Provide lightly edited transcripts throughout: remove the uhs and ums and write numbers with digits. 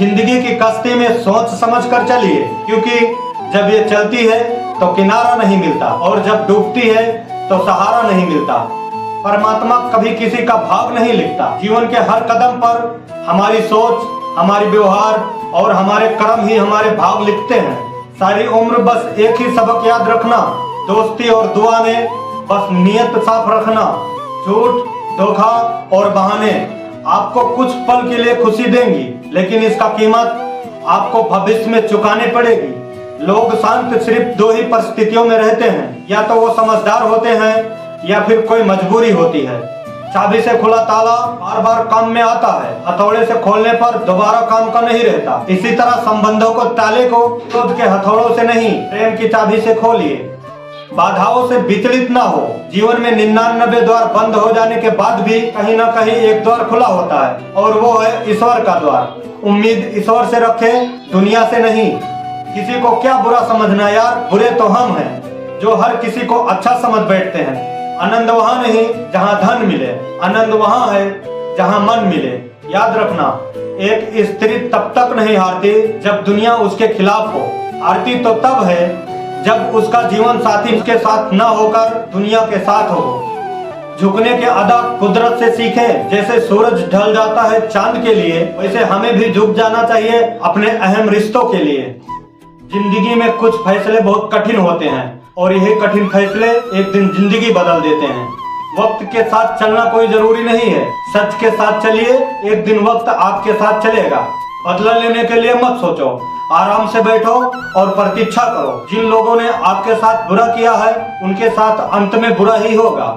जिंदगी की कश्ती में सोच समझ कर चलिए, क्योंकि जब ये चलती है तो किनारा नहीं मिलता और जब डूबती है तो सहारा नहीं मिलता। परमात्मा कभी किसी का भाग नहीं लिखता। जीवन के हर कदम पर हमारी सोच, हमारी व्यवहार और हमारे कर्म ही हमारे भाग लिखते हैं। सारी उम्र बस एक ही सबक याद रखना, दोस्ती और दुआ में बस नियत साफ रखना। झूठ, धोखा और बहाने आपको कुछ पल के लिए खुशी देंगी, लेकिन इसका कीमत आपको भविष्य में चुकानी पड़ेगी। लोग शांत सिर्फ दो ही परिस्थितियों में रहते हैं, या तो वो समझदार होते हैं या फिर कोई मजबूरी होती है। चाबी से खुला ताला बार बार काम में आता है, हथौड़े से खोलने पर दोबारा काम का नहीं रहता। इसी तरह संबंधों को ताले को क्रोध के हथौड़ों से नहीं, प्रेम की चाबी से खोलिए। बाधाओं से विचलित ना हो। जीवन में 99 द्वार बंद हो जाने के बाद भी कहीं ना कहीं एक द्वार खुला होता है, और वो है ईश्वर का द्वार। उम्मीद ईश्वर से रखें, दुनिया से नहीं। किसी को क्या बुरा समझना यार, बुरे तो हम हैं जो हर किसी को अच्छा समझ बैठते हैं। आनंद वहाँ नहीं जहाँ धन मिले, आनंद वहाँ है जहाँ मन मिले। याद रखना, एक स्त्री तब तक नहीं हारती जब दुनिया उसके खिलाफ हो। हारती तो तब है जब उसका जीवन साथी उसके साथ न होकर दुनिया के साथ हो। झुकने के अदा कुदरत से सीखें। जैसे सूरज ढल जाता है चांद के लिए, वैसे हमें भी झुक जाना चाहिए अपने अहम रिश्तों के लिए। जिंदगी में कुछ फैसले बहुत कठिन होते हैं, और यही कठिन फैसले एक दिन जिंदगी बदल देते हैं। वक्त के साथ चलना कोई जरूरी नहीं है, सच के साथ चलिए, एक दिन वक्त आपके साथ चलेगा। बदला लेने के लिए मत सोचो, आराम से बैठो और प्रतीक्षा करो। जिन लोगों ने आपके साथ बुरा किया है, उनके साथ अंत में बुरा ही होगा।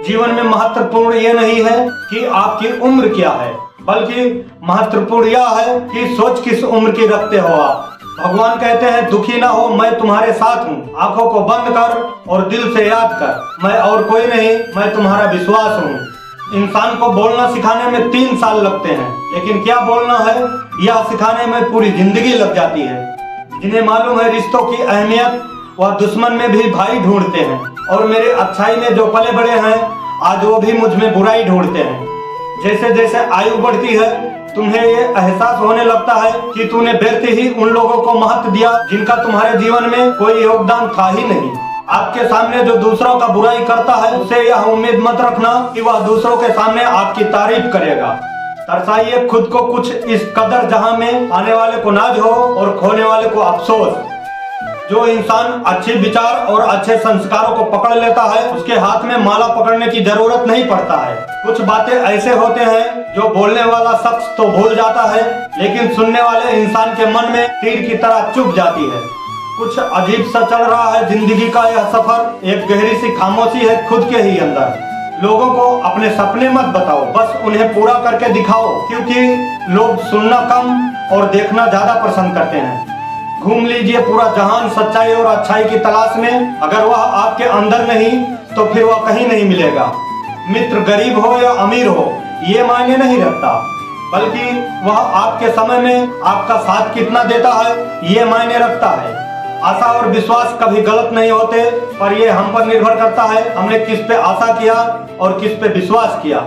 जीवन में महत्वपूर्ण ये नहीं है कि आपकी उम्र क्या है, बल्कि महत्वपूर्ण यह है कि सोच किस उम्र की रखते हो आप। भगवान कहते हैं, दुखी ना हो, मैं तुम्हारे साथ हूँ। आंखों को बंद कर और दिल से याद कर, मैं और कोई नहीं, मैं तुम्हारा विश्वास हूँ। इंसान को बोलना सिखाने में 3 साल लगते हैं, लेकिन क्या बोलना है यह सिखाने में पूरी जिंदगी लग जाती है। जिन्हें मालूम है रिश्तों की अहमियत, वह दुश्मन में भी भाई ढूंढते हैं, और मेरे अच्छाई में जो पले बड़े हैं, आज वो भी मुझ में बुराई ढूंढते हैं। जैसे जैसे आयु बढ़ती है, तुम्हें ये एहसास होने लगता है कि तूने व्यर्थ ही उन लोगों को महत्व दिया जिनका तुम्हारे जीवन में कोई योगदान था ही नहीं। आपके सामने जो दूसरों का बुराई करता है, उससे यह उम्मीद मत रखना कि वह दूसरों के सामने आपकी तारीफ करेगा। तरसाइए खुद को कुछ इस कदर जहां में आने वाले को नाज हो और खोने वाले को अफसोस। जो इंसान अच्छे विचार और अच्छे संस्कारों को पकड़ लेता है, उसके हाथ में माला पकड़ने की जरूरत नहीं पड़ता है। कुछ बातें ऐसे होते हैं जो बोलने वाला शख्स तो भूल जाता है, लेकिन सुनने वाले इंसान के मन में तीर की तरह चुभ जाती है। कुछ अजीब सा चल रहा है जिंदगी का यह सफर, एक गहरी सी खामोशी है खुद के ही अंदर। लोगों को अपने सपने मत बताओ, बस उन्हें पूरा करके दिखाओ, क्योंकि लोग सुनना कम और देखना ज्यादा पसंद करते हैं। घूम लीजिए पूरा जहान सच्चाई और अच्छाई की तलाश में, अगर वह आपके अंदर नहीं तो फिर वह कहीं नहीं मिलेगा। मित्र गरीब हो या अमीर हो, ये मायने नहीं रखता, बल्कि वह आपके समय में आपका साथ कितना देता है, ये मायने रखता है। आशा और विश्वास कभी गलत नहीं होते, पर यह हम पर निर्भर करता है हमने किस पे आशा किया और किस पे विश्वास किया।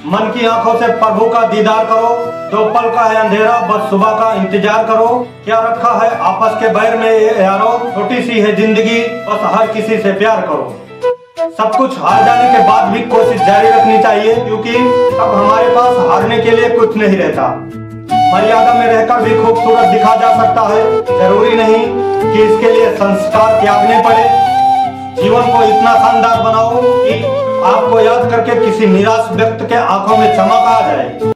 मन की आंखों से प्रभु का दीदार करो, 2 पल का है अंधेरा, बस सुबह का इंतजार करो। क्या रखा है आपस के बैर में ये यारो, छोटी सी है जिंदगी, बस हर किसी से प्यार करो। सब कुछ हार जाने के बाद भी कोशिश जारी रखनी चाहिए, क्योंकि तब हमारे पास हारने के लिए कुछ नहीं रहता। मर्यादा में रहकर भी खूबसूरत दिखा जा सकता है, जरूरी नहीं कि इसके लिए संस्कार त्यागने पड़े। जीवन को इतना शानदार बनाओ कि आपको याद करके किसी निराश व्यक्ति के आंखों में चमक आ जाए।